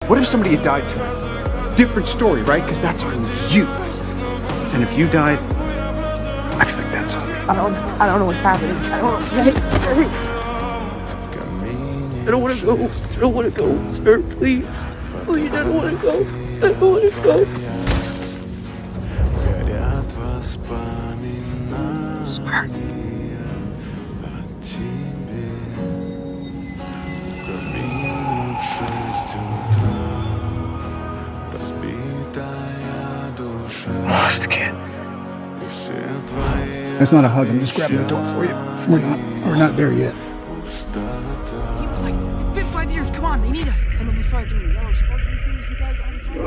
What if somebody had died tonight? Different story, right? Because that's on you. And if you died, I feel like that's on me. I don't know what's happening. I don't want to go. I don't want to go, sir. Please. Please, I don't want to go. I don't want to go. Sir. Lost again. That's not a hug. I'm just grabbing the door for you. We're not there yet. He was like, it's been 5 years. Come on, they need us. And then he started doing yellow sparkly things he does all the time.